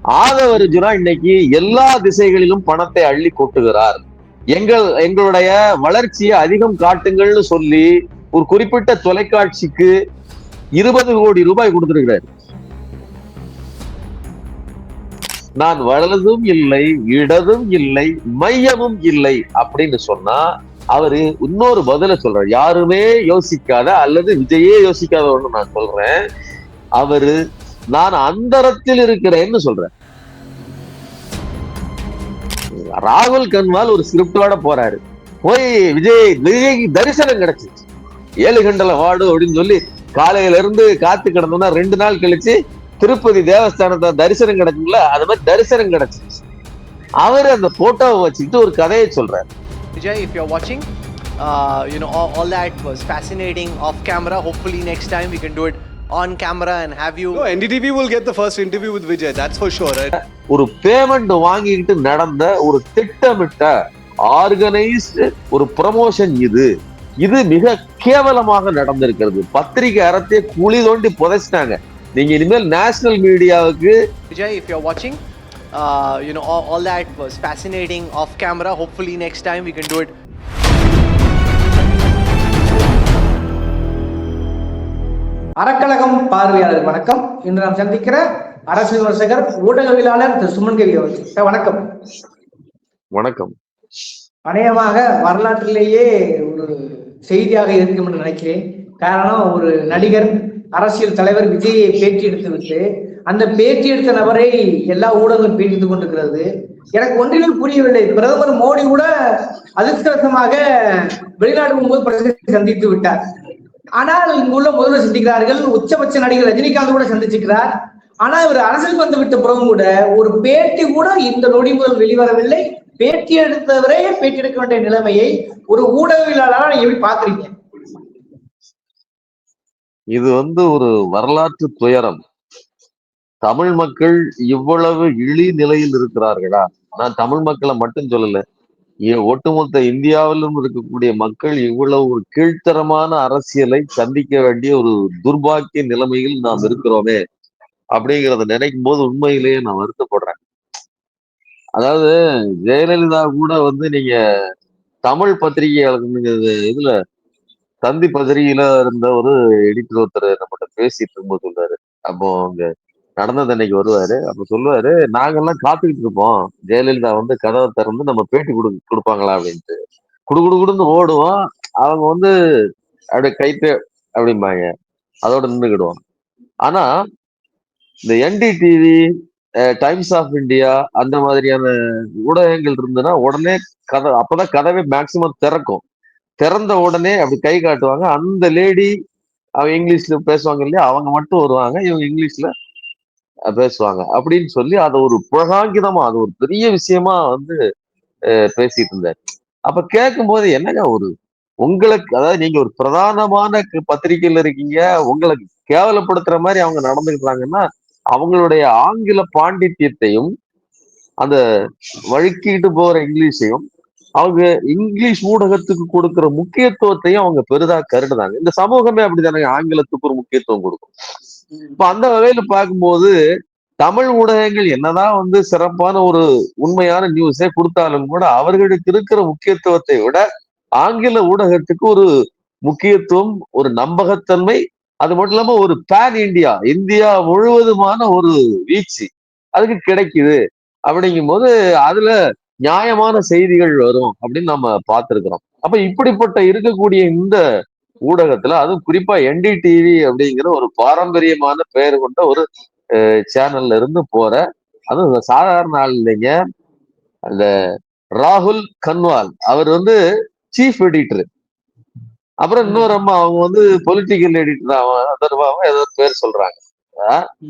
ஆதவர்ஜுனா இன்னைக்கு எல்லா திசைகளிலும் பணத்தை அள்ளி கொட்டுகிறார். எங்களுடைய வளர்ச்சியை அதிகம் காட்டுங்கள்னு சொல்லி ஒரு குறிப்பிட்ட தொலைக்காட்சிக்கு 20 கோடி ரூபாய் கொடுத்திருக்கிறார். நான் வலதும் இல்லை, இடதும் இல்லை, மையமும் இல்லை அப்படின்னு சொன்னா அவரு இன்னொரு பதில சொல்றாரு. யாருமே யோசிக்காத அல்லது விஜயே யோசிக்காத ஒண்ணு நான் சொல்றேன். அவரு நான் அந்தரத்தில் இருக்கிறேன்னு சொல்றேன். ராகுல் கன்வால் ஒரு ஸ்கிரிப்டோட போறாரு. போய் விஜய்க்கு தரிசனம் கிடைச்சிச்சு. 7 கண்டல வாடு அப்படின்னு சொல்லி காலையில இருந்து காத்து கிடந்தோம்னா 2 நாள் கழிச்சு திருப்பதி தேவஸ்தானத்தை தரிசனம் கிடைக்கும்ல, அது மாதிரி தரிசனம் கிடைச்சிச்சு. அவரு அந்த போட்டோவை வச்சுக்கிட்டு ஒரு கதையை சொல்றாரு. Vijay, if you're watching, all that was fascinating off camera. Hopefully next time we can do it on camera and have you. No, NDTV will get the first interview with Vijay, that's for sure, right? ஒரு payment வாங்கிக்கிட்டு நடந்த ஒரு திட்டமிட்ட organised ஒரு promotion இது மிக கேவலமாக நடந்திருக்கிறது. பத்திரிகை அறத்தை குழி தோண்டி புதைச்சிட்டாங்க. நீங்க இனிமேல் நேஷனல் மீடியாவுக்கு. Vijay, if you're watching, all that was fascinating off camera. Hopefully next time we can do it. அறக்கழகம் பார்வையாளர் வணக்கம். இன்று நாம் சந்திக்கிற அரசியல் விமர்சகர் ஊடகவியலாளர் திரு சுமன் கவி அவர்கள். வணக்கம். வணக்கம். அநேகமாக வரலாற்றிலேயே ஒரு செய்தியாக இருக்கும் என்று நினைக்கிறேன். காரணம், ஒரு நடிகர் அரசியல் தலைவர் விஜயை பேட்டி எடுத்து விட்டு அந்த பேட்டி எடுத்த நபரை எல்லா ஊடகங்களும் பேட்டி எடுத்துக் கொண்டிருக்கிறது. எனக்கு ஒன்றிலும் புரியவில்லை. பிரதமர் மோடி கூட அதிர்ஷ்டவசமாக வெளிநாடு போகும்போது பிரதமரை சந்தித்து விட்டார். ஆனால் இங்குள்ள முதல்வர் சந்திக்கிறார்கள். உச்சபட்ச நடிகர் ரஜினிகாந்த் கூட சந்திச்சுக்கிறார். ஆனா இவர் அரசியல் வந்து விட்ட பிறகு கூட ஒரு பேட்டி கூட இந்த நொடி முதல் வெளிவரவில்லை. பேட்டி எடுத்தவரே பேட்டி எடுக்க வேண்டிய நிலைமையை ஒரு ஊடகவியலாளராக நீங்க எப்படி பாக்குறீங்க? இது ஒரு வரலாற்று துயரம். தமிழ் மக்கள் இவ்வளவு இழி நிலையில் இருக்கிறார்களா? நான் தமிழ் மக்களை மட்டும் சொல்லல, ஒட்டுமொத்த இந்தியாவிலும் இருக்கக்கூடிய மக்கள் இவ்வளவு ஒரு கீழ்த்தரமான அரசியலை சந்திக்க வேண்டிய ஒரு துர்பாக்கிய நிலைமையில் நாம் இருக்கிறோமே அப்படிங்கிறத நினைக்கும் போது உண்மையிலேயே நான் வருத்தப்படுறேன். அதாவது ஜெயலலிதா கூட நீங்க தமிழ் பத்திரிகையாளர் இதுல தந்தி பத்திரிகையில இருந்த ஒரு எடிட்டர் ஒருத்தர் நம்மகிட்ட பேசிட்டு இருக்கும்போது சொல்றாரு. அப்போ அங்க நடந்தது அன்னைக்கு வருவாரு. அப்ப சொல்லுவாரு, நாங்கெல்லாம் காத்துக்கிட்டு இருப்போம் ஜெயலலிதா கதவை திறந்து நம்ம பேட்டி கொடுப்பாங்களா அப்படின்ட்டு. குடுகுடுன்னு ஓடுவோம். அவங்க அப்படியே கைத்து அப்படிம்பாங்க, அதோட நின்றுக்கிடுவோம். ஆனா இந்த NDTV, டைம்ஸ் ஆஃப் இந்தியா அந்த மாதிரியான ஊடகங்கள் இருந்ததுன்னா உடனே அப்பதான் கதவை மேக்சிமம் திறக்கும். திறந்த உடனே அப்படி கை காட்டுவாங்க. அந்த லேடி அவங்க இங்கிலீஷ்ல பேசுவாங்க இல்லையா, அவங்க மட்டும் வருவாங்க, இவங்க இங்கிலீஷ்ல பேசுவாங்க அப்படின்னு சொல்லி அதை ஒரு புலகாங்கிதமா, அது ஒரு பெரிய விஷயமா பேசிட்டு இருந்தார். அப்ப கேட்கும் போது என்னங்க, உங்களுக்கு அதாவது நீங்க ஒரு பிரதானமான பத்திரிகையில இருக்கீங்க, உங்களுக்கு கேவலப்படுத்துற மாதிரி அவங்க நடந்துக்கிறாங்கன்னா அவங்களுடைய ஆங்கில பாண்டித்யத்தையும் அந்த வழுக்கிட்டு போற இங்கிலீஷையும் அவங்க இங்கிலீஷ் ஊடகத்துக்கு கொடுக்கிற முக்கியத்துவத்தையும் அவங்க பெரிதா கருதுதாங்க. இந்த சமூகமே அப்படித்தானே ஆங்கிலத்துக்கு ஒரு முக்கியத்துவம் கொடுக்கும். இப்ப அந்த வகையில பார்க்கும்போது தமிழ் ஊடகங்கள் என்னதான் சிறப்பான ஒரு உண்மையான நியூஸே கொடுத்தாலும் கூட அவர்களுக்கு இருக்கிற முக்கியத்துவத்தை விட ஆங்கில ஊடகத்துக்கு ஒரு முக்கியத்துவம், ஒரு நம்பகத்தன்மை, அது மட்டும் இல்லாம ஒரு பேன் இந்தியா முழுவதுமான ஒரு வீச்சு அதுக்கு கிடைக்குது. அப்படிங்கும் போது அதுல நியாயமான செய்திகள் வரும் அப்படின்னு நம்ம பார்த்திருக்கிறோம். அப்ப இப்படிப்பட்ட இருக்கக்கூடிய இந்த ஊடகத்துல, அதுவும் குறிப்பா NDTV அப்படிங்கிற ஒரு பாரம்பரியமான பெயர் கொண்ட ஒரு சேனல்ல இருந்து போற, அதுவும் சாதாரண ஆள் இல்லைங்க, அந்த ராகுல் கன்வால் அவர் சீஃப் எடிட்டர். அப்புறம் இன்னொரு அம்மா அவங்க பொலிட்டிக்கல் எடிட்டர் அதர்வாவோ ஏதோ பேர் சொல்றாங்க.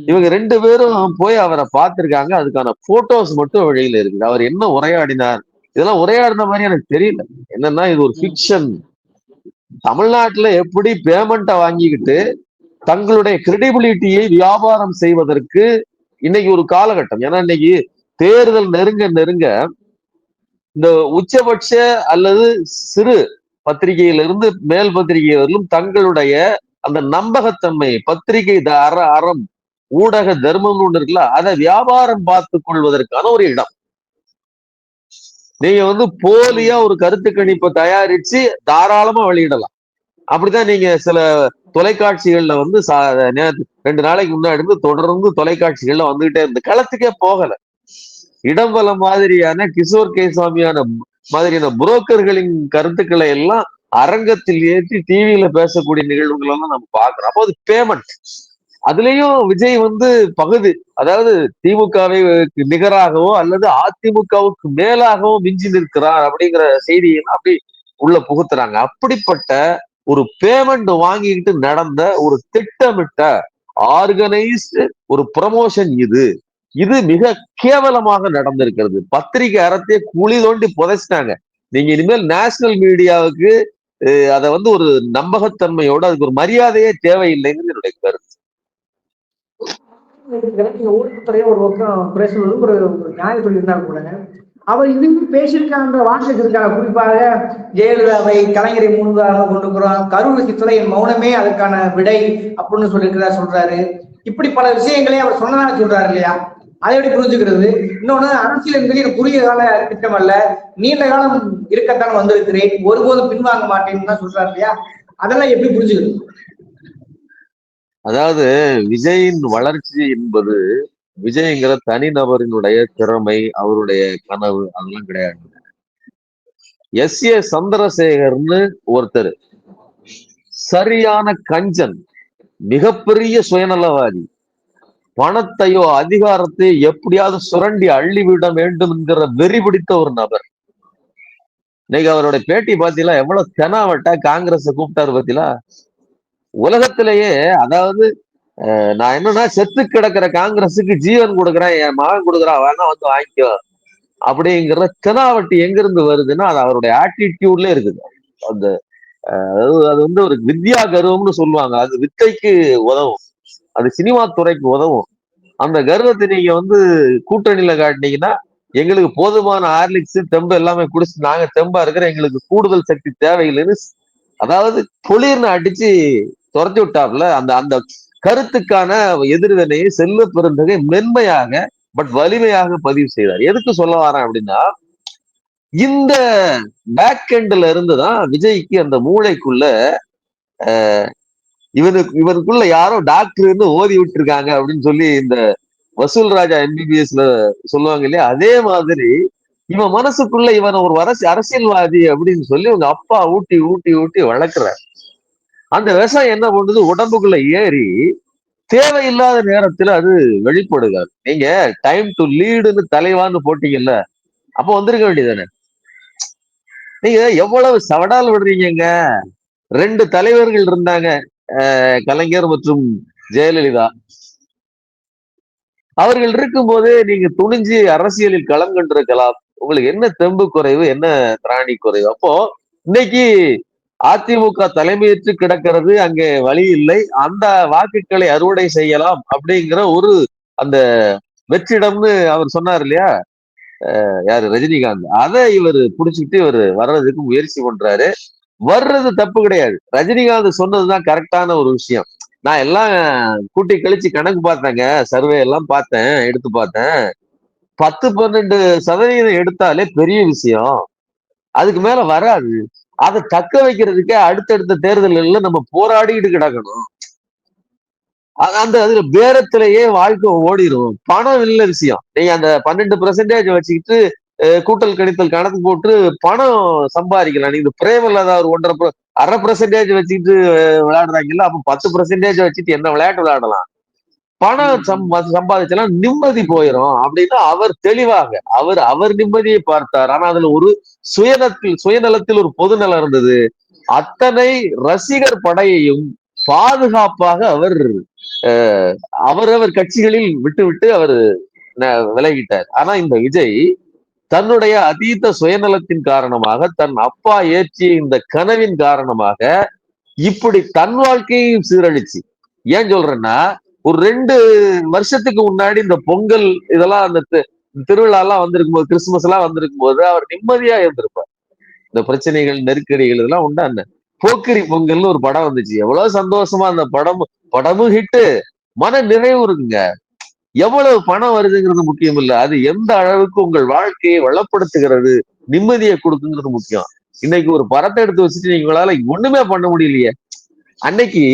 இவங்க 2 பேரும் போய் அவரை பார்த்திருக்காங்க. அதுக்கான போட்டோஸ் மட்டும் வெளியில இருக்குது. அவர் என்ன உரையாடினார், இதெல்லாம் உரையாடின மாதிரி எனக்கு தெரியல. என்னன்னா இது ஒரு ஃபிக்ஷன். தமிழ்நாட்டுல எப்படி பேமெண்ட்டை வாங்கிக்கிட்டு தங்களுடைய கிரெடிபிலிட்டியை வியாபாரம் செய்வதற்கு இன்னைக்கு ஒரு காலகட்டம். ஏன்னா இன்னைக்கு தேர்தல் நெருங்க இந்த உச்சபட்ச அல்லது சிறு பத்திரிகையிலிருந்து மேல் பத்திரிகையிலும் தங்களுடைய அந்த நம்பகத்தன்மை, பத்திரிகை அறம் ஊடக தர்மம்னு ஒண்ணு இருக்குல்ல, அதை வியாபாரம் பார்த்துக் கொள்வதற்கான ஒரு இடம். நீங்க போலியா ஒரு கருத்து கணிப்பை தயாரிச்சு தாராளமா வெளியிடலாம். அப்படித்தான் நீங்க சில தொலைக்காட்சிகள்ல 2 நாளைக்கு முன்னாடி தொடர்ந்து தொலைக்காட்சிகள்ல வந்துகிட்டே இருந்து களத்துக்கே போகல. இடம்பலம் மாதிரியான கிஷோர் கே சாமியான மாதிரியான புரோக்கர்களின் கருத்துக்களை எல்லாம் அரங்கத்தில் ஏற்றி டிவியில பேசக்கூடிய நிகழ்வுகள் எல்லாம் நம்ம பார்க்கிறோம். அப்போ அது பேமெண்ட். அதுலயும் விஜய் பகுதி, அதாவது திமுகவை நிகராகவோ அல்லது அதிமுகவுக்கு மேலாகவோ மிஞ்சி நிற்கிறார் அப்படிங்கிற செய்தியை அப்படி உள்ள புகுத்துறாங்க. அப்படிப்பட்ட ஒரு பேமெண்ட் வாங்கிக்கிட்டு நடந்த ஒரு திட்டமிட்ட ஆர்கனைஸ்டு ஒரு ப்ரமோஷன் இது மிக கேவலமாக நடந்திருக்கிறது. பத்திரிகை அறத்தையே குழி தோண்டி புதைச்சிட்டாங்க. நீங்க இனிமேல் நேஷனல் மீடியாவுக்கு அதை ஒரு நம்பகத்தன்மையோட அதுக்கு ஒரு மரியாதையே தேவையில்லைன்னு என்னுடைய கருத்து. நீங்க ஊடகத்துறையை ஒரு பக்கம் குறை சொல்வது ஒரு நியாய சொல்லியிருந்தாலும் கூட அவர் இதுவும் பேசியிருக்காங்க, வாசிச்சிருக்காங்க. குறிப்பாக ஜெயலலிதாவை கலைஞரை முன்னுதாக கொண்டு போறோம், கரூர் விஷயத்துல என் மௌனமே அதுக்கான விடை அப்படின்னு சொல்றாரு. இப்படி பல விஷயங்களே அவர் சொன்னதாக சொல்றாரு இல்லையா? அதை எப்படி புரிஞ்சுக்கிறது? இன்னொன்னு, அரசியல் என்பது குறுகிய கால திட்டம் அல்ல, நீண்ட காலம் இருக்கத்தான் வந்திருக்கிறேன், ஒருபோதும் பின்வாங்க மாட்டேன்னு தான் சொல்றாரு இல்லையா? அதெல்லாம் எப்படி புரிஞ்சுக்கிறது? அதாவது விஜயின் வளர்ச்சி என்பது விஜய்ங்கிற தனிநபரினுடைய திறமை, அவருடைய கனவு அதெல்லாம் கிடையாது. S.A. சந்திரசேகர்னு ஒருத்தர் சரியான கஞ்சன், மிகப்பெரிய சுயநலவாதி, பணத்தையோ அதிகாரத்தையோ எப்படியாவது சுரண்டி அள்ளிவிட வேண்டும் என்கிற வெறி பிடித்த ஒரு நபர். இன்னைக்கு அவருடைய பேட்டி பாத்தீங்களா? எவ்வளவு தெனாவட்டா காங்கிரஸ கூப்பிட்டாரு பாத்தீங்களா? உலகத்திலேயே, அதாவது நான் என்னன்னா, செத்து கிடக்கிற காங்கிரஸுக்கு ஜீவன் கொடுக்குறேன், என் மகன் கொடுக்குறான், வேணா வாங்கிக்கோ அப்படிங்கிற தெனாவட்டி எங்க இருந்து வருதுன்னா, அது அவருடைய ஆட்டிடியூட்ல இருக்குது. அந்த அதாவது அது ஒரு வித்யா கர்வம்னு சொல்லுவாங்க. அது வித்தைக்கு உதவும், அது சினிமா துறைக்கு உதவும். அந்த கர்வத்தை நீங்க கூட்டணியில காட்டினீங்கன்னா, எங்களுக்கு போதுமான ஹார்லிக்ஸ் தெம்பு எல்லாமே குடிச்சு நாங்க தெம்பா இருக்கிற, எங்களுக்கு கூடுதல் சக்தி தேவையில்லைன்னு அதாவது பொலிர்னு அடிச்சு துரத்தி விட்டாப்ல. அந்த அந்த கருத்துக்கான எதிர்வினையை செல்வ பெருந்தகை மென்மையாக பட் வலிமையாக பதிவு செய்தார். எதுக்கு சொல்ல வரேன் அப்படின்னா, இந்த பேக் எண்ட்ல இருந்துதான் விஜய்க்கு அந்த மூளைக்குள்ள இவனுக்குள்ள யாரோ டாக்டர்னு ஓதி விட்டுருக்காங்க அப்படின்னு சொல்லி இந்த வசூல் ராஜா MBBSல சொல்லுவாங்க இல்லையா? அதே மாதிரி இவன் மனசுக்குள்ள இவன் ஒரு அரசியல்வாதி அப்படின்னு சொல்லி உங்க அப்பா ஊட்டி ஊட்டி ஊட்டி வளர்க்குற அந்த விஷம் என்ன பண்ணுது, உடம்புக்குள்ள ஏறி தேவையில்லாத நேரத்துல அது வெளிப்படுகாது. நீங்க டைம் டு லீடுன்னு தலைவான்னு போட்டீங்கல்ல, அப்ப வந்திருக்க வேண்டியதானே? நீங்க எவ்வளவு சவடால் விடுறீங்க. 2 தலைவர்கள் இருந்தாங்க, கலைஞர் மற்றும் ஜெயலலிதா. அவர்கள் இருக்கும் போதே நீங்க துணிஞ்சு அரசியலில் களம் கண்டிருக்கலாம். உங்களுக்கு என்ன தெம்பு குறைவு, என்ன திராணி குறைவு? அப்போ இன்னைக்கு அதிமுக தலைமையேற்று கிடக்கிறது, அங்கே வழி இல்லை, அந்த வாக்குகளை அறுவடை செய்யலாம் அப்படிங்கிற ஒரு அந்த வெற்றிடம்னு அவர் சொன்னார் இல்லையா, யாரு, ரஜினிகாந்த். அதை இவர் புடிச்சுக்கிட்டு இவர் வர்றதுக்கு முயற்சி பண்றாரு. வர்றது தப்பு கிடையாது, ரஜினிகாந்த் சொன்னதுதான் கரெக்டான ஒரு விஷயம். நான் எல்லாம் கூட்டி கழிச்சு கணக்கு பார்த்தேங்க, சர்வே எல்லாம் பார்த்தேன், எடுத்து பார்த்தேன். 10-12% எடுத்தாலே பெரிய விஷயம், அதுக்கு மேல வராது. அதை தக்க வைக்கிறதுக்கே அடுத்தடுத்த தேர்தல்கள்ல நம்ம போராடிட்டு கிடக்கணும். அந்த அதுல பேரத்திலேயே வாழ்க்கை ஓடிடும். பணம் இல்ல விஷயம். நீங்க அந்த 12% வச்சுக்கிட்டு கூட்டல் கணித்தல் கணக்கு போட்டு பணம் சம்பாதிக்கலாம். நீங்க பிரேமலதா ஒரு 1.5% வச்சுக்கிட்டு விளையாடுறாங்கல்ல, அப்ப 10% வச்சுட்டு என்ன விளையாட்டு விளையாடலாம்? பணம் சம்பாதிச்சலாம், நிம்மதி போயிடும் அப்படின்னு அவர் தெளிவாக அவர் நிம்மதியை பார்த்தார். ஆனா அதுல ஒரு சுயநலத்தில் ஒரு பொதுநலம் இருந்தது. அத்தனை ரசிகர் படையையும் பாதுகாப்பாக அவர் அவரவர் கட்சிகளில் விட்டு அவர் விலகிட்டார். ஆனா இந்த விஜய் தன்னுடைய அதீத சுயநலத்தின் காரணமாக, தன் அப்பா ஏற்றிய இந்த கனவின் காரணமாக இப்படி தன் வாழ்க்கையையும் சீரழிச்சு. ஏன் சொல்றேன்னா, ஒரு 2 வருஷத்துக்கு முன்னாடி இந்த பொங்கல் இதெல்லாம், அந்த திருவிழா எல்லாம் வந்திருக்கும் போது, கிறிஸ்துமஸ் எல்லாம் வந்திருக்கும் போது அவர் நிம்மதியா இருந்திருப்பார். இந்த பிரச்சனைகள் நெருக்கடிகள் இதெல்லாம் உண்டா? போக்கிரி பொங்கல்னு ஒரு படம் வந்துச்சு, எவ்வளவு சந்தோஷமா அந்த படமும் ஹிட்டு. மன நிறைவு இருக்குங்க. எவ்வளவு பணம் வருதுங்கிறது முக்கியம் இல்ல, அது எந்த அளவுக்கு உங்கள் வாழ்க்கையை வளப்படுத்துகிறது, நிம்மதியை கொடுக்குங்கிறது முக்கியம். இன்னைக்கு ஒரு படத்தை எடுத்து வச்சுட்டு உங்களால ஒண்ணுமே பண்ண முடியலையே. அன்னைக்கு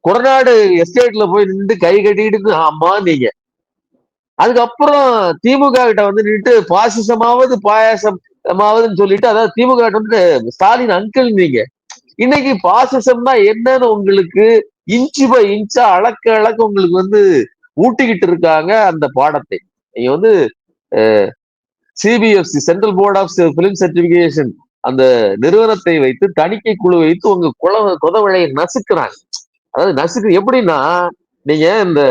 கொடநாடு எஸ்டேட்ல போய் நின்று கை கட்டிட்டு ஆமா நீங்க, அதுக்கப்புறம் திமுக கிட்ட வந்து நின்று பாசிசமாவது பாயாசமாவதுன்னு சொல்லிட்டு, அதாவது திமுக கிட்ட வந்து ஸ்டாலின் அங்கிள் நீங்க. இன்னைக்கு பாசிசம்னா என்னன்னு உங்களுக்கு இன்ச்சு பை இன்ச்சா அளக்க அளக்க உங்களுக்கு வந்து ஊட்டிக்கிட்டு இருக்காங்க அந்த பாடத்தை. நீங்க வந்து CBFC, central board of film certification, அந்த நிறுவனத்தை வைத்து தணிக்கை குழு வைத்து உங்க குதவளையை நசுக்கிறாங்க. அதாவது நசுக்கு எப்படின்னா, நீங்க இந்த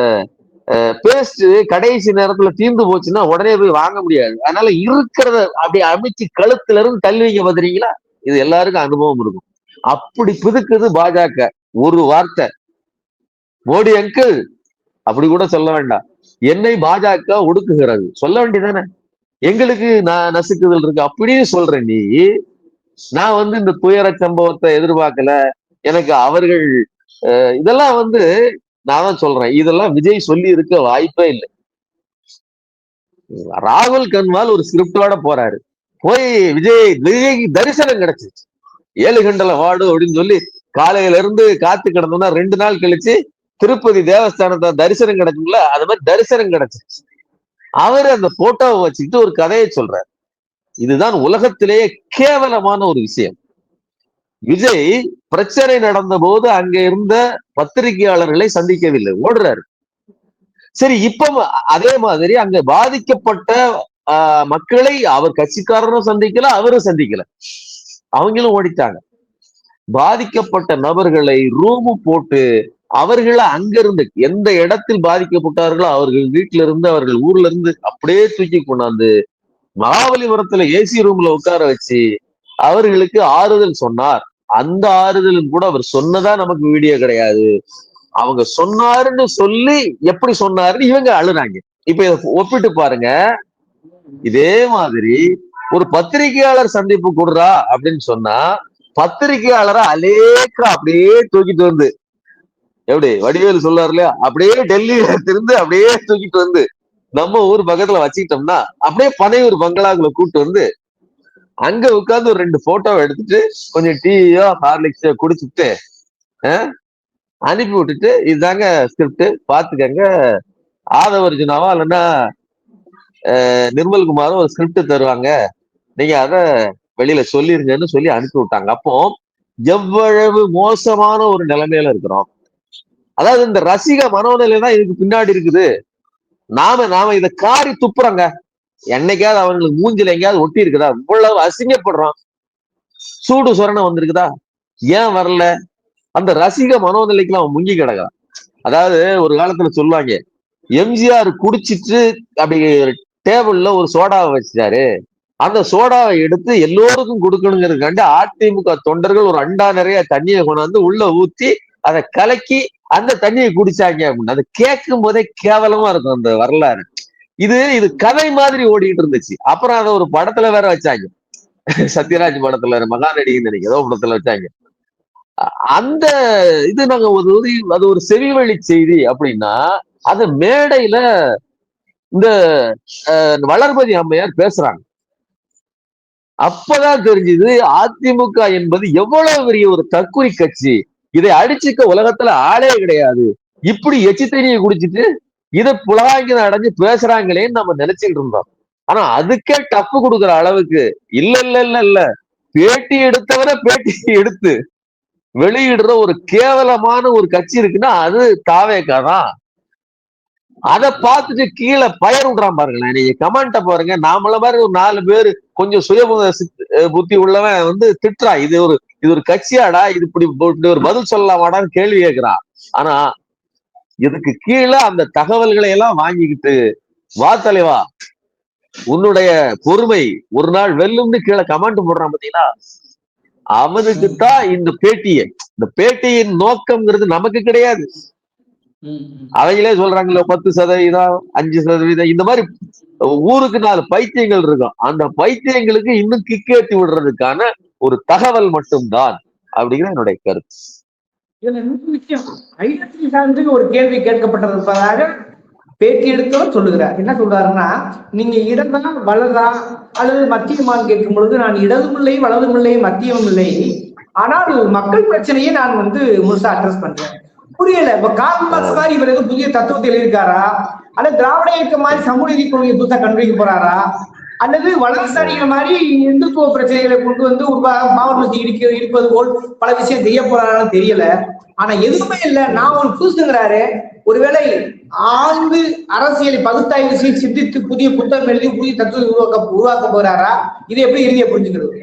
பேஸ்ட் கடைசி நேரத்துல தீர்ந்து போச்சுன்னா உடனே போய் வாங்க முடியாது. அதனால இருக்கிறத அப்படி அமைச்சு கழுத்துல இருந்து தள்ளி வைக்க பாத்தீங்களா, இது எல்லாருக்கும் அனுபவம் இருக்கும். அப்படி புதுக்குது பாஜக. ஒரு வார்த்தை மோடி அங்கிள் அப்படி கூட சொல்ல வேண்டாம், என்னை பாஜக ஒடுக்குகிறது சொல்ல வேண்டியதானே. எங்களுக்கு நான் நசுக்குதல் இருக்கு அப்படின்னு சொல்றேன் நீ. நான் வந்து இந்த துயர சம்பவத்தை எதிர்பார்க்கல. எனக்கு அவர்கள் இதெல்லாம் வந்து நான் தான் சொல்றேன், இதெல்லாம் விஜய் சொல்லி இருக்க வாய்ப்பே இல்லை. ராகுல் கன்வால் ஒரு ஸ்கிரிப்டோட போறாரு, போய் விஜய்க்கு தரிசனம் கிடைச்சிச்சு. 7 கண்டல வாடு அப்படின்னு சொல்லி காலையில இருந்து காத்து கிடந்தோம்னா 2 நாள் கழிச்சு திருப்பதி தேவஸ்தானத்தை தரிசனம் கிடைக்கும்ல, அது மாதிரி தரிசனம் கிடைச்சிச்சு. அவரு அந்த போட்டோவை வச்சுக்கிட்டு ஒரு கதையை சொல்றாரு. இதுதான் உலகத்திலேயே கேவலமான ஒரு விஷயம். விஜய் பிரச்சனை நடந்த போது அங்க இருந்த பத்திரிகையாளர்களை சந்திக்கவில்லை, ஓடுறாரு. சரி, இப்ப அதே மாதிரி அங்க பாதிக்கப்பட்ட மக்களை அவர் கட்சிக்காரரும் சந்திக்கல, அவரும் சந்திக்கல, அவங்களும் ஓடிட்டாங்க. பாதிக்கப்பட்ட நபர்களை ரூமு போட்டு அவர்களை அங்கிருந்து எந்த இடத்தில் பாதிக்கப்பட்டார்களோ அவர்கள் வீட்டுல இருந்து அவர்கள் ஊர்ல இருந்து அப்படியே தூக்கி கொண்டாந்து மகாபலிபுரத்துல ஏசி ரூம்ல உட்கார வச்சு அவர்களுக்கு ஆறுதல் சொன்னார். அந்த ஆறுதலும் கூட அவர் சொன்னதா நமக்கு வீடியோ கிடையாது. அவங்க சொன்னாருன்னு சொல்லி எப்படி சொன்னாருன்னு இவங்க அழுறாங்க. இப்ப இதை ஒப்பிட்டு பாருங்க. இதே மாதிரி ஒரு பத்திரிகையாளர் சந்திப்பு கொடுறா அப்படின்னு சொன்னா பத்திரிகையாளரை அலேக்கா அப்படியே தூக்கிட்டு வந்து, எப்படி வடிவேலு சொல்லாரு இல்லையா, அப்படியே டெல்லியில இருந்து அப்படியே தூக்கிட்டு வந்து நம்ம ஊர் பக்கத்துல வச்சுக்கிட்டோம்னா அப்படியே பனையூர் பங்களாக்குள்ள கூட்டு வந்து அங்க உட்கார்ந்து ஒரு 2 போட்டோ எடுத்துட்டு கொஞ்சம் டீயோ ஹார்லிக்ஸோ குடிச்சுட்டு அனுப்பி விட்டுட்டு, இதுதாங்க ஸ்கிரிப்ட் பாத்துக்கங்க, ஆதவர்ஜுனாவா இல்லைன்னா நிர்மல்குமாரும் ஒரு ஸ்கிரிப்ட் தருவாங்க, நீங்க அத வெளியில சொல்லிருங்கன்னு சொல்லி அனுப்பி விட்டாங்க. அப்போ எவ்வளவு மோசமான ஒரு நிலைமையில இருக்கிறோம். அதாவது இந்த ரசிக மனோநிலை தான் இதுக்கு பின்னாடி இருக்குது. நாம இதை காரி துப்புறோங்க. என்னைக்காவது அவங்களுக்கு மூஞ்சில எங்கேயாவது ஒட்டி இருக்குதா? இவ்வளவு அசிங்கப்படுறோம். சூடு சொரணை வந்திருக்குதா? ஏன் வரல? அந்த ரசிக மனோநிலைக்கு அவன் முங்கி கிடக்கான். அதாவது ஒரு காலத்துல சொல்லுவாங்க, எம்ஜிஆர் குடிச்சிட்டு அப்படி டேபிள்ல ஒரு சோடாவை வச்சுட்டாரு, அந்த சோடாவை எடுத்து எல்லோருக்கும் கொடுக்கணுங்கிறதுக்காண்டி அதிமுக தொண்டர்கள் ஒரு அண்டா நிறைய தண்ணியை கொண்டாந்து உள்ள ஊத்தி அதை கலக்கி அந்த தண்ணியை குடிச்சாங்க அப்படின்னு. அதை கேட்கும் போதே கேவலமா இருக்கும் அந்த வரலாறு. இது கதை மாதிரி ஓடிட்டு இருந்துச்சு. அப்புறம் அதை ஒரு படத்துல வேற வச்சாங்க, சத்யராஜ் படத்துல, மகாநடின்னு நினைக்க ஏதோ படத்துல வச்சாங்க. அந்த இது நாங்க அது ஒரு செவிவழி செய்தி அப்படின்னா அது மேடையில இந்த வளர்மதி அம்மையார் பேசுறாங்க. அப்பதான் தெரிஞ்சது அதிமுக என்பது எவ்வளவு பெரிய ஒரு தற்குறி கட்சி. இதை அடிச்சுக்க உலகத்துல ஆளே கிடையாது. இப்படி எச்சி தண்ணியை குடிச்சிட்டு இதை புலகாங்கி அடைஞ்சு பேசுறாங்களேன்னு நம்ம நினைச்சுட்டு இருந்தோம். ஆனா அதுக்கே டப்பு கொடுக்குற அளவுக்கு இல்ல இல்ல இல்ல இல்ல, பேட்டி எடுத்தவரை பேட்டி எடுத்து வெளியிடுற ஒரு கேவலமான ஒரு கட்சி இருக்குன்னா அது தாவேகா தான். அதை பார்த்துட்டு கீழே பயர் விடுறான் பாருங்களேன். நீங்க கமெண்ட பாருங்க. நாமள மாதிரி ஒரு 4 பேர் கொஞ்சம் சுய புத்தி உள்ளவன் வந்து திட்டுறான், இது ஒரு கட்சியாடா, இது இப்படி ஒரு பதில் சொல்லலாமாடான்னு கேள்வி கேட்கிறான். ஆனா இதுக்கு கீழே அந்த தகவல்களை எல்லாம் வாங்கிக்கிட்டு வா தலைவா உன்னுடைய பொறுமை ஒரு நாள் வெல்லும்னு கீழே கமெண்ட் போடுறான் பாத்தீங்களா, அவனுக்குத்தான் இந்த பேட்டியின் நோக்கம்ங்கிறது நமக்கு கிடையாது. அவங்களே சொல்றாங்களோ 10%, 5%, இந்த மாதிரி ஊருக்கு 4 பைத்தியங்கள் இருக்கும். அந்த பைத்தியங்களுக்கு இன்னும் கிக்கேற்றி விடுறதுக்கான ஒரு தகவல் மட்டும்தான் அப்படிங்கிற என்னுடைய கருத்து. இதுல இன்னொரு விஷயம், ஐடென்டிட்டி சார்ந்து ஒரு கேள்வி கேட்கப்பட்டிருப்பதாக பேட்டி எடுத்தவர் சொல்லுகிறார். என்ன சொல்றாருன்னா, நீங்க இடதா வலதா அல்லது மத்தியமான்னு கேட்கும் பொழுது, நான் இடதும் இல்லை வலதும் இல்லை மத்தியமும் இல்லை, ஆனால் மக்கள் பிரச்சனையை நான் முழுசா அட்ரஸ் பண்றேன். புரியல. இப்ப கார்ல் மார்க்ஸ் மாதிரி இவர் எதுவும் புதிய தத்துவத்தை எழுதியிருக்காரா, அல்லது திராவிட இயக்கம் மாதிரி சமூக நீதி கொள்கையை புதுசா கண்டுபிடிக்க போறாரா, அல்லது வலதுசாரிகள் மாதிரி இந்துத்துவ பிரச்சனைகளை கொண்டு மாவட்ட இருப்பது போல் பல விஷயம் செய்ய போறாரான்னு தெரியல. ஆனா எதுவுமே இல்ல, நான் ஒரு புதுசுங்கிறாரு. ஒருவேளை ஆழ்ந்து அரசியலை பகுத்தாய்வு செய்து சிந்தித்து புதிய புத்தகம் எழுதி புதிய தத்துவத்தை உருவாக்க போறாரா? இதை எப்படி இறுதியை புரிஞ்சுக்கிறது?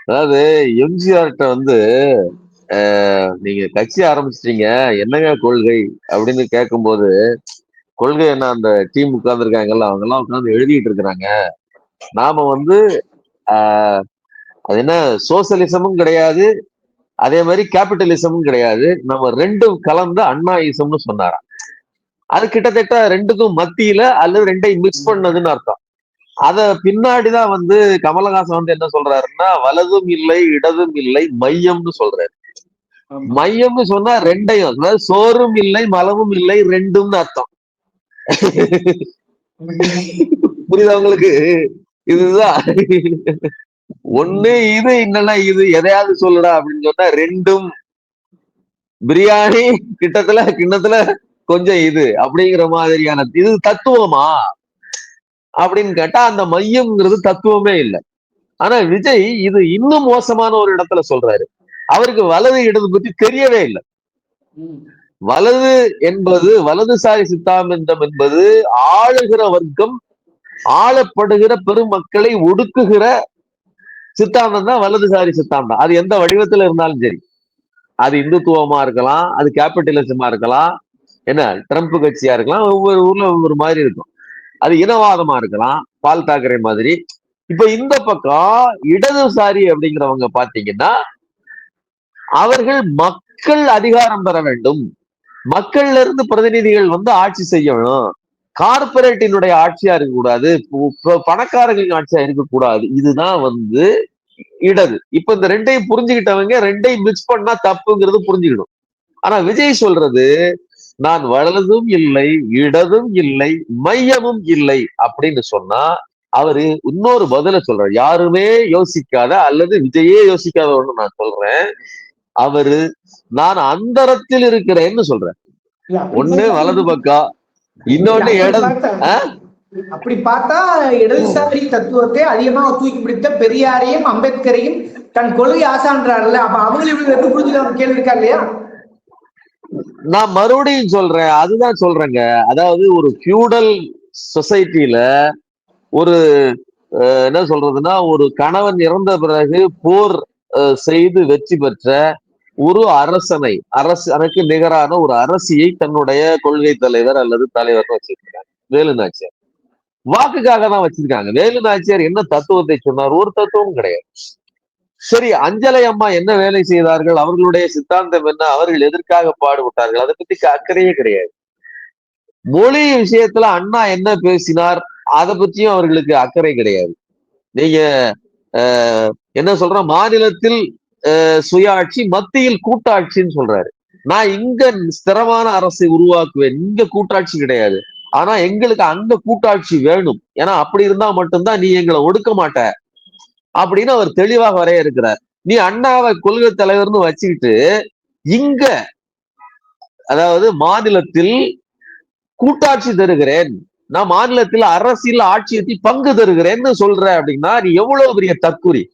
அதாவது எம்ஜிஆர்கிட்ட நீங்க கட்சி ஆரம்பிச்சிட்டீங்க, என்னங்க கொள்கை அப்படின்னு கேட்கும்போது, கொள்கை என்ன, அந்த டீம் உட்கார்ந்துருக்காங்கல்ல அவங்க எல்லாம் உட்கார்ந்து எழுதிட்டு இருக்கிறாங்க. நாம ஆஹ் அது என்ன, சோசியலிசமும் கிடையாது, அதே மாதிரி கேபிட்டலிசமும் கிடையாது, நம்ம ரெண்டும் கலந்த அண்ணாயிசம்னு சொன்னாராம். அது கிட்டத்தட்ட ரெண்டுக்கும் மத்தியில அல்லது ரெண்டையும் மிக்ஸ் பண்ணதுன்னு அர்த்தம். அத பின்னாடிதான் கமலஹாசன் என்ன சொல்றாருன்னா, வலதும் இல்லை இடதும் இல்லை மையம்னு சொல்றாரு. மையம்னு சொன்னா ரெண்டையும், அதாவது சோறும் இல்லை மலமும் இல்லை ரெண்டும்னு அர்த்தம். புரியுதா உங்களுக்கு? இதுதான் ஒண்ணு இது இல்லைன்னா இது, எதையாவது சொல்லுடா அப்படின்னு சொன்னா ரெண்டும். பிரியாணி கிண்ணத்துல கொஞ்சம் இது அப்படிங்கிற மாதிரியான இது தத்துவமா அப்படின்னு கேட்டா அந்த மையம்ங்கிறது தத்துவமே இல்லை. ஆனா விஜய் இது இன்னும் மோசமான ஒரு இடத்துல சொல்றாரு. அவருக்கு வலது இடது பத்தி தெரியவே இல்லை. வலது என்பது, வலதுசாரி சித்தாந்தம் என்பது ஆளுகிற வர்க்கம், ஆளப்படுகிற பெருமக்களை ஒடுக்குகிற சித்தாந்தம் தான் வலதுசாரி சித்தாந்தம். அது எந்த வடிவத்துல இருந்தாலும் சரி, அது இந்துத்துவமா இருக்கலாம், அது கேபிட்டலிசமா இருக்கலாம், என்ன ட்ரம்ப் கட்சியா இருக்கலாம், ஒவ்வொரு ஊர்ல ஒவ்வொரு மாதிரி இருக்கும். அது இனவாதமா இருக்கலாம், பால் தாக்கரே மாதிரி. இப்ப இந்த பக்கம் இடதுசாரி அப்படிங்கிறவங்க பாத்தீங்கன்னா, அவர்கள் மக்கள் அதிகாரம் பெற வேண்டும், மக்கள்ல இருந்து பிரதிநிதிகள் ஆட்சி செய்யணும், கார்பரேட்டினுடைய ஆட்சியா இருக்கக்கூடாது, பணக்காரர்களின் ஆட்சியா இருக்கக்கூடாது. இதுதான் இடது. இப்ப இந்த ரெண்டையும் புரிஞ்சுக்கிட்டவங்க ரெண்டையும் மிக்ஸ் பண்ணா தப்புங்கிறது புரிஞ்சுக்கணும். ஆனா விஜய் சொல்றது, நான் வலதும் இல்லை இடதும் இல்லை மையமும் இல்லை அப்படின்னு சொன்னா, அவரு இன்னொரு பதில சொல்றாரு. யாருமே யோசிக்காத அல்லது விஜயே யோசிக்காத ஒண்ணு நான் சொல்றேன். அவரு நான் அந்தரத்தில் இருக்கிறேன்னு சொல்றேன். ஒண்ணு வலது பக்கம், இன்னொன்னு இடது. அப்படி பார்த்தா இடதுசாரி தத்துவத்தை அதிகமாக தூக்கி பிடித்த பெரியாரையும் அம்பேத்கரையும் தன் கொள்கை ஆசான்றாருல்ல, அப்ப அவங்களும் எப்படி புரிஞ்சுக்க கேள்வி இருக்கா இல்லையா? நான் மறுபடியும் சொல்றேன், அதுதான் சொல்றேங்க. அதாவது ஒரு ஃபியூடல் சொசைட்டில ஒரு என்ன சொல்றதுன்னா, ஒரு கணவன் இறந்த பிறகு போர் செய்து வெற்றி பெற்ற ஒரு அரசனுக்கு நிகரான ஒரு அரசியை தன்னுடைய கொள்கை தலைவர் அல்லது தலைவர் வச்சிருக்காங்க. வேலு நாச்சியார் வாக்குக்காக தான் வச்சிருக்காங்க. வேலு நாச்சியார் என்ன தத்துவத்தை சொன்னார்? ஒரு தத்துவம் கிடையாது. சரி, அஞ்சலை அம்மா என்ன வேலை செய்தார்கள், அவர்களுடைய சித்தாந்தம் என்ன, அவர்கள் எதற்காக பாடுபட்டார்கள், அதை பத்தி அக்கறையே கிடையாது. மொழி விஷயத்துல அண்ணா என்ன பேசினார், அதை பற்றியும் அவர்களுக்கு அக்கறை கிடையாது. நீங்க என்ன சொல்ற, மாநிலத்தில் சுயாட்சி மத்தியில் கூட்டாட்சின்னு சொல்றாரு. நான் இங்க ஸ்திரமான அரசை உருவாக்குவேன், இங்க கூட்டாட்சி கிடையாது, ஆனா எங்களுக்கு அங்க கூட்டாட்சி வேணும், ஏன்னா அப்படி இருந்தா மட்டும்தான் நீ எங்களை ஒடுக்க மாட்ட அப்படின்னு அவர் தெளிவாக வரையறுக்கிறார். நீ அண்ணாவை கொள்கை தலைவர்னு வச்சுக்கிட்டு இங்க, அதாவது மாநிலத்தில் கூட்டாட்சி தருகிறேன், நான் மாநிலத்தில் அரசியல் ஆட்சியத்தில் பங்கு தருகிறேன்னு சொல்ற அப்படின்னா நீ எவ்வளவு பெரிய தற்குறி.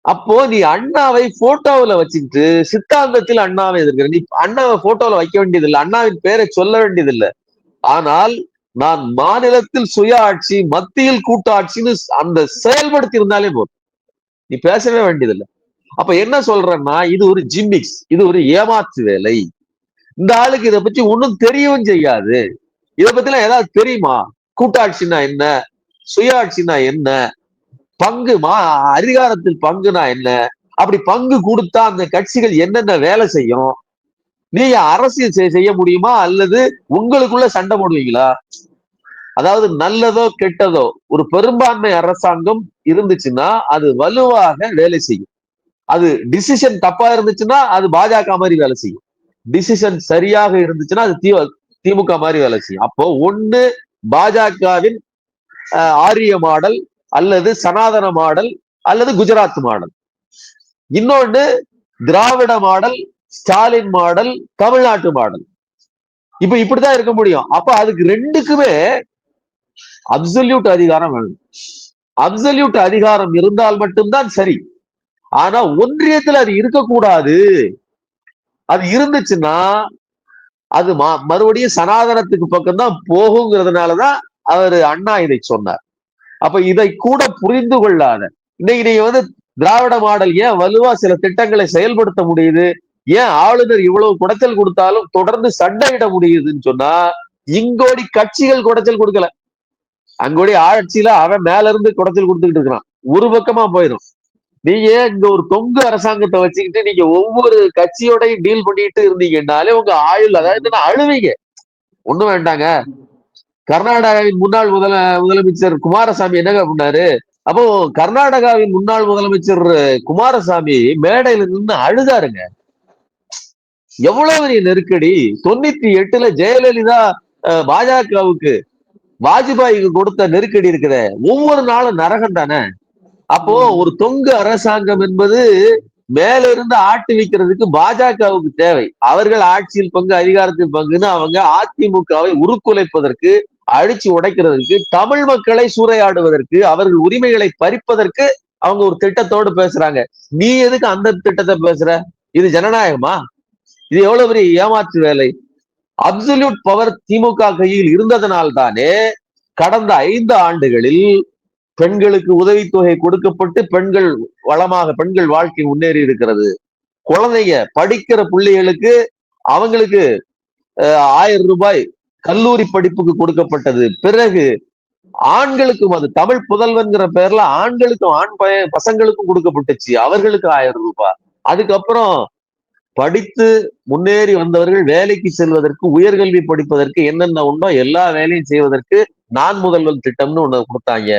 அப்போ நீ அண்ணாவை போட்டோவில் வச்சுக்கிட்டு சித்தாந்தத்தில் அண்ணாவை எதிர்க்கிற. நீ அண்ணாவை போட்டோவில் வைக்க வேண்டியதில்லை, அண்ணாவின் பேரை சொல்ல வேண்டியதில்லை. ஆனால் நான் மாநிலத்தில் சுய ஆட்சி மத்தியில் கூட்டாட்சின்னு அந்த செயல்படுத்தி இருந்தாலே போதும், நீ பேசவே வேண்டியதில்லை. அப்ப என்ன சொல்றேன்னா, இது ஒரு ஜிம்மிக்ஸ், இது ஒரு ஏமாற்று வேலை. இந்த ஆளுக்கு இதை பத்தி ஒன்னும் தெரியவும் செய்யாது. இதை பத்தி எல்லாம் ஏதாவது தெரியுமா? கூட்டாட்சினா என்ன, சுயாட்சினா என்ன, அதிகாரத்தில் பங்குனா என்ன, அப்படி பங்கு கொடுத்தா அந்த கட்சிகள் என்னென்ன வேலை செய்யும், நீங்க அரசியல் செய்ய முடியுமா அல்லது உங்களுக்குள்ள சண்டை போடுவீங்களா? அதாவது நல்லதோ கெட்டதோ ஒரு பெரும்பான்மை அரசாங்கம் இருந்துச்சுன்னா அது வலுவாக வேலை செய்யும். அது டிசிஷன் தப்பா இருந்துச்சுன்னா அது பாஜக மாதிரி வேலை செய்யும், டிசிஷன் சரியாக இருந்துச்சுன்னா அது திமுக மாதிரி வேலை செய்யும். அப்போ ஒண்ணு பாஜகவின் ஆரிய மாடல், அல்லது சனாதன மாடல், அல்லது குஜராத் மாடல். இன்னொன்னு திராவிட மாடல், ஸ்டாலின் மாடல், தமிழ்நாட்டு மாடல். இப்ப இப்படிதான் இருக்க முடியும். அப்ப அதுக்கு ரெண்டுக்குமே அப்சல்யூட் அதிகாரம் வேணும். அப்சல்யூட் அதிகாரம் இருந்தால் மட்டும்தான் சரி. ஆனா ஒன்றியத்துல அது இருக்கக்கூடாது. அது இருந்துச்சுன்னா அது மறுபடியும் சனாதனத்துக்கு பக்கம் தான் போகுங்கிறதுனாலதான் அவரு அண்ணா இதை சொன்னார். அப்ப இதை கூட புரிந்து கொள்ளாத இன்னைக்கு நீங்க வந்து திராவிட மாடல் ஏன் வலுவா சில திட்டங்களை செயல்படுத்த முடியுது, ஏன் ஆளுநர் இவ்வளவு குடைச்சல் கொடுத்தாலும் தொடர்ந்து சண்டையிட முடியுதுன்னு சொன்னா, இங்கோடி கட்சிகள் குடைச்சல் கொடுக்கல, அங்கோடி ஆட்சியில அவன் மேல இருந்து குடைச்சல் கொடுத்துக்கிட்டு இருக்கிறான். ஒரு பக்கமா போயிடும். நீங்க இங்க ஒரு தொங்கு அரசாங்கத்தை வச்சுக்கிட்டு நீங்க ஒவ்வொரு கட்சியோடையும் டீல் பண்ணிட்டு இருந்தீங்கன்னாலே உங்க ஆயுள், அதாவது அழுவீங்க. ஒண்ணும் வேண்டாங்க. கர்நாடகாவின் முன்னாள் முதலமைச்சர் குமாரசாமி என்னங்க பண்ணாரு? அப்போ கர்நாடகாவின் முன்னாள் முதலமைச்சர் குமாரசாமி மேடையில நின்று அழுதாருங்க. எவ்வளவு பெரிய நெருக்கடி. 98ல ஜெயலலிதா பாஜகவுக்கு வாஜ்பாய்க்கு கொடுத்த நெருக்கடி இருக்குத, ஒவ்வொரு நாளும் நரகம் தானே. அப்போ ஒரு தொங்கு அரசாங்கம் என்பது மேல இருந்து ஆட்டு வைக்கிறதுக்கு பாஜகவுக்கு தேவை. அவர்கள் ஆட்சியில் பங்கு, அதிகாரத்தில் பங்குன்னு அவங்க அதிமுகவை உருக்குலைப்பதற்கு, அழிச்சு உடைக்கிறதுக்கு, தமிழ் மக்களை சூறையாடுவதற்கு, அவர்கள் உரிமைகளை பறிப்பதற்கு அவங்க ஒரு திட்டத்தோடு பேசுறாங்க. நீ எதுக்கு அந்த திட்டத்தை பேசுற? இது ஜனநாயகமா? இது எவ்வளவு பெரிய ஏமாற்று வேலை. அப்சல்யூட் பவர் திமுக கையில் இருந்ததனால் தானே கடந்த 5 ஆண்டுகளில் பெண்களுக்கு உதவித்தொகை கொடுக்கப்பட்டு பெண்கள் வளமாக, பெண்கள் வாழ்க்கை முன்னேறி இருக்கிறது. குழந்தைங்க படிக்கிற பிள்ளைகளுக்கு அவங்களுக்கு 1000 ரூபாய் கல்லூரி படிப்புக்கு கொடுக்கப்பட்டது. பிறகு ஆண்களுக்கும், அது தமிழ் புதல்வன்கிற பேர்ல ஆண்களுக்கும், பசங்களுக்கும் கொடுக்கப்பட்டுச்சு, அவர்களுக்கு 1000 ரூபாய். அதுக்கப்புறம் படித்து முன்னேறி வந்தவர்கள் வேலைக்கு செல்வதற்கு, உயர்கல்வி படிப்பதற்கு என்னென்ன உண்டோ எல்லா வேலையும் செய்வதற்கு நான் முதல்வன் திட்டம்னு ஒண்ணு கொடுத்தாங்க.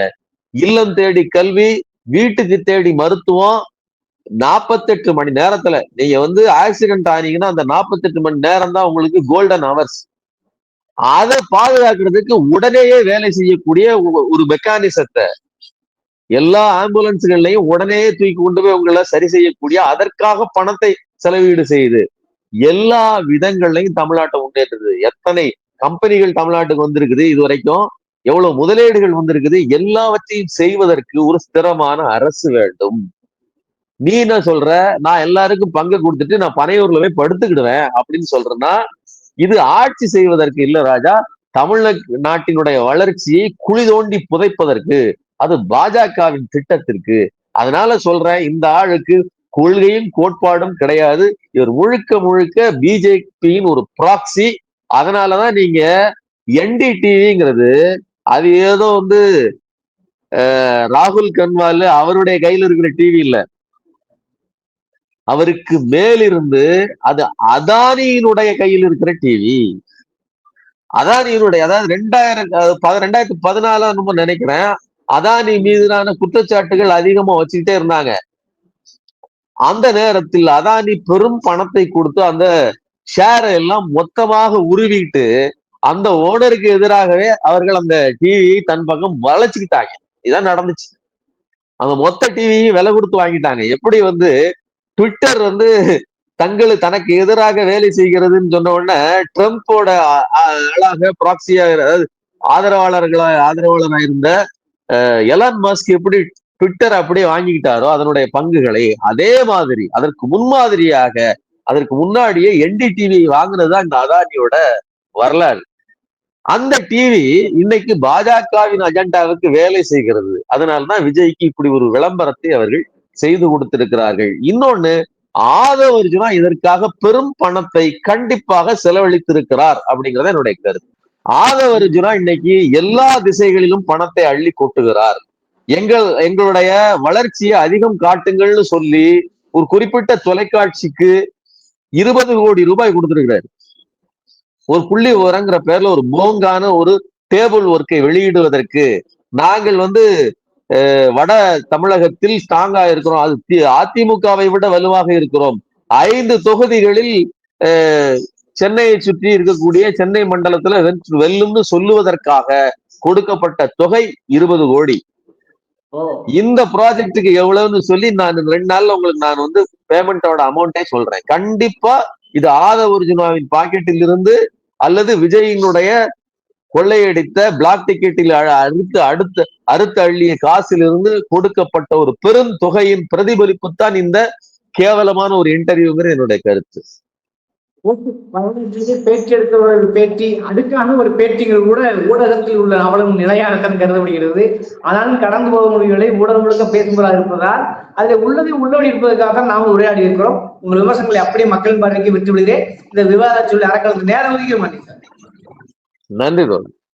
இல்லம் தேடி கல்வி, வீட்டுக்கு தேடி மருத்துவம். 48 மணி நேரத்துல நீங்க வந்து ஆக்சிடென்ட் ஆனீங்கன்னா அந்த 48 மணி நேரம் தான் உங்களுக்கு கோல்டன் ஹவர்ஸ். அதை பாதுகாக்கிறதுக்கு உடனேயே வேலை செய்யக்கூடிய ஒரு மெக்கானிசத்தை எல்லா ஆம்புலன்ஸ்கள்லையும் உடனே தூக்கி கொண்டு போய் உங்களை சரி செய்யக்கூடிய, அதற்காக பணத்தை செலவீடு செய்யுது. எல்லா விதங்கள்லையும் தமிழ்நாட்டை முன்னேற்றுது. எத்தனை கம்பெனிகள் தமிழ்நாட்டுக்கு வந்திருக்குது, இது வரைக்கும் எவ்வளவு முதலீடுகள் வந்திருக்குது. எல்லாவற்றையும் செய்வதற்கு ஒரு ஸ்திரமான அரசு வேண்டும். நீ என்ன சொல்ற? நான் எல்லாருக்கும் பங்கு கொடுத்துட்டு நான் பனையூர்ல போய் படுத்துக்கிடுவேன் அப்படின்னு சொல்றேன்னா, இது ஆட்சி செய்வதற்கு இல்ல ராஜா, தமிழ்நாட்டினுடைய வளர்ச்சியை குழி தோண்டி புதைப்பதற்கு, அது பாஜகவின் திட்டத்திற்கு. அதனால சொல்றேன், இந்த ஆளுக்கு கொள்கையும் கோட்பாடும் கிடையாது. இவர் முழுக்க முழுக்க பிஜேபியின் ஒரு ப்ராக்சி. அதனாலதான் நீங்க என்டிடிவிங்கிறது அது ஏதோ வந்து ராகுல் கன்வால் அவருடைய கையில் இருக்கிற டிவி இல்ல, அவருக்கு மேலிருந்து அது அதானியினுடைய கையில் இருக்கிற டிவி. அதானியினுடைய, அதாவது 2014 நினைக்கிறேன், அதானி மீதான குற்றச்சாட்டுகள் அதிகமா வச்சுக்கிட்டே இருந்தாங்க. அந்த நேரத்தில் அதானி பெரும் பணத்தை கொடுத்து அந்த ஷேரை எல்லாம் மொத்தமாக உருவிட்டு அந்த ஓனருக்கு எதிராகவே அவர்கள் அந்த டிவியை தன் பக்கம் வளைச்சுக்கிட்டாங்க. இதான் நடந்துச்சு. அந்த மொத்த டிவியும் விலை கொடுத்து வாங்கிட்டாங்க. எப்படி வந்து ட்விட்டர் வந்து தனக்கு எதிராக வேலை செய்கிறதுன்னு சொன்ன உடனே ட்ரம்போட ஆளாக ப்ராக்சியாக, அதாவது ஆதரவாளராக இருந்த எலான் மஸ்க் எப்படி ட்விட்டர் அப்படியே வாங்கிக்கிட்டாரோ அதனுடைய பங்குகளை, அதே மாதிரி அதற்கு முன்மாதிரியாக அதற்கு முன்னாடியே என்டிடிவி வாங்கினதுதான் இந்த அதானியோட வரலாறு. அந்த டிவி இன்னைக்கு பாஜகவின் அஜெண்டாவுக்கு வேலை செய்கிறது. அதனால்தான் விஜய்க்கு இப்படி ஒரு விளம்பரத்தை அவர்கள் செய்து கொடுத்திருக்கிறார்கள். இன்னொன்னு, ஆதவ அர்ஜுனா இதற்காக பெரும் பணத்தை கண்டிப்பாக செலவழித்திருக்கிறார் அப்படிங்கிறத என்னுடைய கருத்து. ஆதவ அர்ஜுனா இன்னைக்கு எல்லா திசைகளிலும் பணத்தை அள்ளி கொட்டுகிறார். எங்களுடைய வளர்ச்சியை அதிகம் காட்டுங்கள்னு சொல்லி ஒரு குறிப்பிட்ட தொலைக்காட்சிக்கு 20 கோடி ரூபாய் கொடுத்திருக்கிறார். ஒரு புள்ளி விவரங்கிற பேர்ல ஒரு போங்கான ஒரு டேபிள் ஒர்க்கை வெளியிடுவதற்கு நாங்கள் வந்து வட தமிழகத்தில் ஸ்ட்ராங்கா இருக்கிறோம், அது அதிமுகவை விட வலுவாக இருக்கிறோம். 5 தொகுதிகளில் சென்னையை சுற்றி இருக்கக்கூடிய சென்னை மண்டலத்துல வெல்லும்னு சொல்லுவதற்காக கொடுக்கப்பட்ட தொகை 20 கோடி. இந்த ப்ராஜெக்டுக்கு எவ்வளவுன்னு சொல்லி நான் 2 நாள்ல உங்களுக்கு நான் வந்து பேமெண்டோட அமௌண்டே சொல்றேன். கண்டிப்பா இது ஆதவர்ஜுனாவின் பாக்கெட்டில் இருந்து அல்லது விஜயினுடைய கொள்ளையடித்த பிளாக் டிக்கெட்டில் அறுத்து அள்ளிய காசிலிருந்து கொடுக்கப்பட்ட ஒரு பெருந்தொகையின் பிரதிபலிப்பு தான் இந்த கேவலமான ஒரு இன்டர்வியூங்கிற என்னுடைய கருத்து. பேட்டி எடுத்தவர்கள் பேட்டி அடுக்கான ஒரு பேட்டிகள் கூட ஊடகத்தில் உள்ள அவ்வளவு நிலையாகத்தான் கருதப்படுகிறது. ஆனாலும் கடந்து போக முடியவில்லை. ஊடகம் முழுக்க பேசும்போதாக இருப்பதால் அதில் உள்ளதை உள்ளபடி இருப்பதற்காக தான் நாம் உரையாடி இருக்கிறோம். உங்கள் விமர்சனங்களை அப்படியே மக்களின் பார்வைக்கு விட்டு விடுகிறேன். இந்த விவாத சொல்லி அறக்கலந்து நேரம் ஒதுக்க மாட்டேன். நன்றி தோழர்.